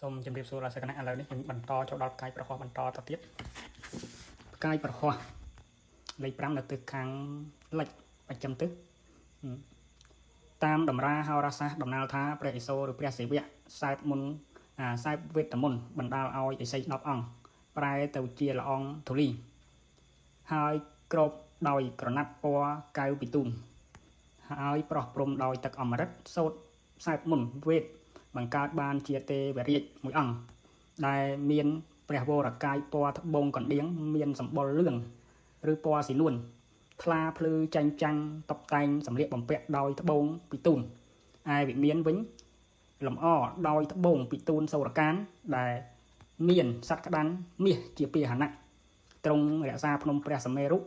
សូមជម្រាបសួរលោកសិស្សគណៈឥឡូវនេះខ្ញុំបន្តចូលដល់ផ្កាយប្រហោះបន្តទៅទៀតផ្កាយប្រហោះលេខ5នៅទិសខាងលិចបច្ចឹមទិសតាមតម្រាហោរាសាស្ត្រដំណាលថាព្រះឥសូរឬព្រះសិវៈសែបមុនសែបវេទមន្តបណ្ដាលឲ្យឥសី10អង្គប្រែទៅជាល្អងធូលីហើយគ្របដោយក្រណាត់ពណ៌កៅពីទូនហើយប្រោះព្រំដោយទឹកអមរិតសូត្រសែបមុនវេទបង្កើតបានជាទេវរាជមួយអង្គដែលមានព្រះវរកាយពណ៌ត្បូងកណ្ដៀងមានសម្បុរលឿងឬពណ៌ស៊ីនួនថ្លាភ្លឺចាញ់ចាំងតុបតែងសម្លៀកបំពាក់ដោយត្បូងពីទូនឯវិមានវិញលម្អដោយត្បូងពីទូនសូរកានដែលមានសត្វក្តាន់មាសជាពាហនៈទ្រង់រក្សាភ្នំព្រះសមេរុ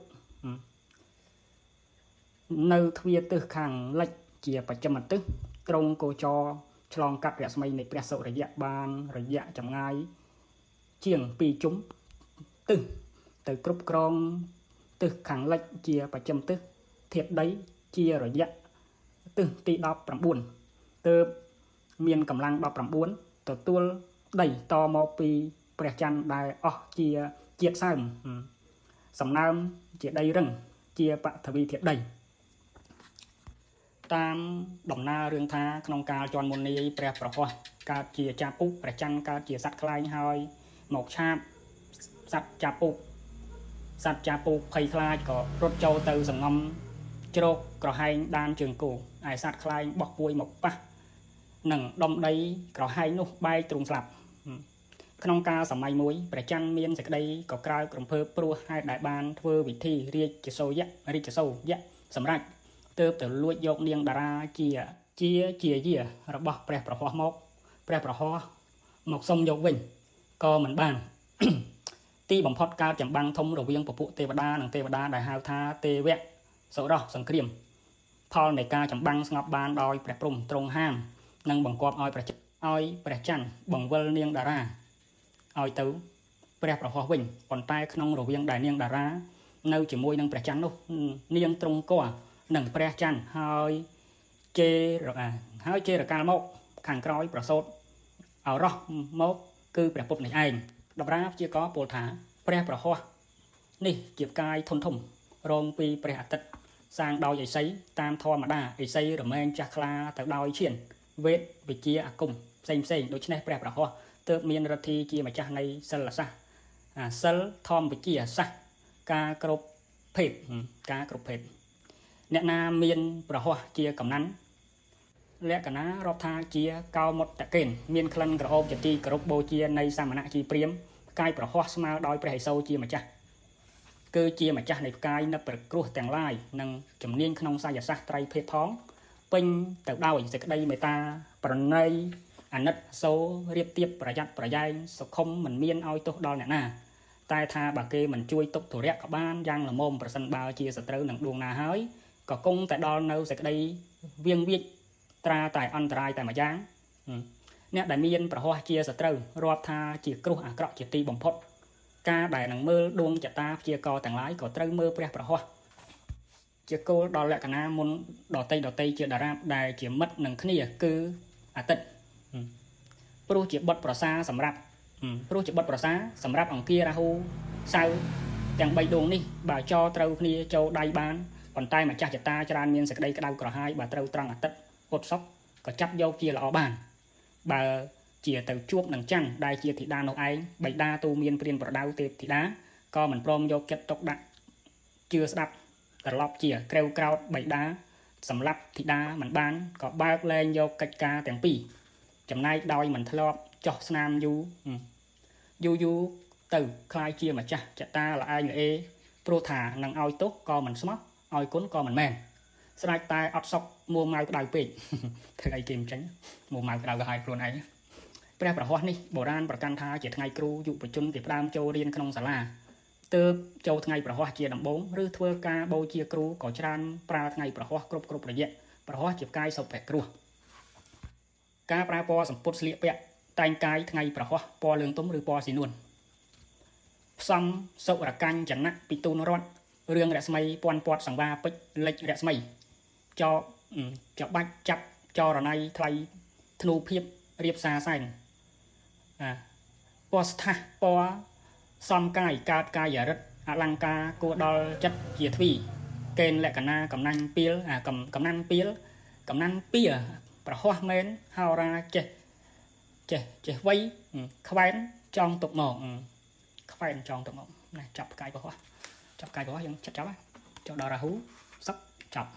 នៅទ្វារទិសខាងលិចជាបច្ចឹមទិសទ្រង់គោចរឆ្លងកាត់រស្មីនៃព្រះសុរិយៈបានរយៈចម្ងាយជាង2ជុំទិសទៅគ្រប់គ្រងទិសខាងលិចជាបច្ចឹមទិសធាតុដីជារយៈទិសទី19ទើបមានកម្លាំង19ទទួលដីតមកពីព្រះច័ន្ទដែលអស់ជាជាតិសើមសំណើមជាដីរឹងជាបឋវីធាតុដីតាមដំណើររឿងថាក្នុងកាលជន់មុននេះព្រះប្រហោះកើតជាចាពុព្រះច័ន្ទកើតជាសត្វខ្លែងហើយមកឆាបសត្វចាពុភ័យខ្លាចក៏រត់ចូលទៅសង្ងំជ្រោកក្រហែងដានជើងគោឯសត្វខ្លែងបោះពួយមកប៉ះនឹងដុំដីក្រហែងនោះបែកទ្រូងស្លាប់ក្នុងកាលសម័យមួយព្រះច័ន្ទមានសេចក្តីក៏ក្រើករំភើបព្រោះហេតុដែលបានធ្វើវិធីរាជសូរយៈសម្រាប់ទើបទៅលួចយកនាងតារាជាយារបស់ព្រះប្រហោះមកព្រះប្រហោះមកសុំយកវិញក៏មិនបាន ទីបំផុតកើតចម្បាំងធំរវាងពពួកទេវតានិងទេវតាដែលហៅថាទេវៈសុរោះសង្គ្រាមផលនៃការចម្បាំងស្ងប់បានដោយព្រះព្រំទ្រង់ហាមនិងបង្គាប់ឲ្យព្រះច័ន្ទបង្វិលនាងតារាឲ្យទៅព្រះប្រហោះវិញប៉ុន្តែក្នុងរវាងដែលនាងតារានៅជាមួយនឹងព្រះច័ន្ទនោះនាងទ្រង់ក៏នឹងព្រះច័ន្ទហើយជេរកាលមកខាងក្រោយប្រសូតអរោះមកគឺព្រះពុទ្ធនេះឯងតម្រាព្យាករពោលថាព្រះប្រហោះនេះជាផ្កាយធនធំរងពីព្រះអាទិត្យសាងដោយឥសីតាមធម្មតាឥសីរមែងចាស់ខ្លាទៅដោយឈានវេទវិជាអាគមផ្សេងដូច្នេះព្រះប្រហោះទើបមានឫទ្ធិជាម្ចាស់នៃសិលសាស្ត្រសិលធម្មវិជាសាស្ត្រការគ្រប់ភេទអ្នកណាមានប្រហោះជាកំណាន់លក្ខណៈរាប់ថាជាកោមុតតកេនមានក្លិនក្រអូបជាទីគោរពបូជានៃសាមណៈជីព្រាមផ្កាយប្រហោះស្មើដោយព្រះឥសូរជាម្ចាស់គឺជាម្ចាស់នៃផ្កាយនឹកប្រគ្រោះទាំងឡាយនិងជំនាញក្នុងសាយសាស្ត្រត្រៃភេទផងពេញទៅដោយសេចក្តីមេត្តាប្រណីអាណិតសូររៀបទៀបប្រយ័ត្នប្រយែងសុខុមមិនមានឲ្យទោសដល់អ្នកណាតែថាបើគេមិនជួយទុកទុរៈក៏បានយ៉ាងល្មមប្រសិនបើជាសត្រូវនឹងដួងណាហើយក៏គង់តែដល់នៅសេចក្តីវៀងវាចត្រាតែអន្តរាយតែម្យ៉ាងអ្នកដែលមានប្រហោះជាសត្រូវរាប់ថាជាគ្រោះអាក្រក់ជាទីបំផុតការដែលនឹងមើលដួងចតាព្យាករទាំងឡាយក៏ត្រូវមើលព្រះប្រហោះជាគោលដល់លក្ខណៈមុនដតីជាតារាបដែលជាមិត្តនឹងគ្នាគឺអាទិត្យព្រោះជាបុត្រប្រសាសម្រាប់អង្គារាហូសៅរ៍ទាំង3ដួងនេះបើចរត្រូវគ្នាចូលដៃបានប៉ុន្តែម្ចាស់ចតាច្រើនមានសេចក្តីក្តៅក្រហាយបើត្រូវត្រង់អាទិត្យពុតសុខក៏ចាប់យកជាល្អបានបើជាទៅជួបនឹងច័ន្ទដែលជាធីតានោះឯងបិតាទូមានព្រានប្រដៅទេពធីតាក៏មិនព្រមយកចិត្តទុកដាក់ជឿស្ដាប់ត្រឡប់ជាក្រេវក្រោតបិតាសម្រាប់ធីតាមិនបានក៏បើកលែងយកកិច្ចការទាំងពីរចំណែកដោយមិនធ្លាប់ចោះស្នាមយូរទៅคล้ายជាម្ចាស់ចតាល្អឯងល្អេព្រោះថានឹងឲ្យទោសក៏មិនស្មោះឲ្យគុណក៏មិនមែនស្ដេចតែអត់សុខមួម៉ៅក្តៅពេកធ្វើអីគេមិនចាញ់មួម៉ៅក្តៅក៏ហើយខ្លួនឯងព្រះប្រហោះនេះបុរាណប្រកាន់ថាជាថ្ងៃគ្រូយុវជនទីផ្ដើមចូលរៀនក្នុងសាលាទើបចូលថ្ងៃប្រហោះជាដំបូងឬធ្វើការបូជាគ្រូក៏ច្រើនប្រើថ្ងៃប្រហោះគ្រប់រយៈប្រហោះជាផ្កាយសុភគ្រោះការប្រើពណ៌សម្ពុតស្លៀកពាក់តែងកាយថ្ងៃប្រហោះពណ៌លឿងទុំឬពណ៌ស៊ីនួនផ្សំសុរកញ្ចនៈពីទូនរតរឿងរស្មីពាន់ពាត់សង្វាពេជ្រលិចរស្មីចបាច់ចាប់ចរណៃថ្លៃធ្នូភាពរៀបសារសែន ពណ៌ស្ថាពណ៌សំកាយកើតកាយរិទ្ធអលង្ការគួរដល់ចិត្តជាទ្វីកេនលក្ខណៈកំណាញ់ពីលកំណាន់ពីលកំណាន់ពីប្រហោះមែនហោរាចេះវៃខ្វែនចង់ទុកមកខ្វែនចង់ទុកមកណាចាប់ផ្កាយប្រហោះយើងចាប់ចូលដល់រាហ៊ូសឹកចាប់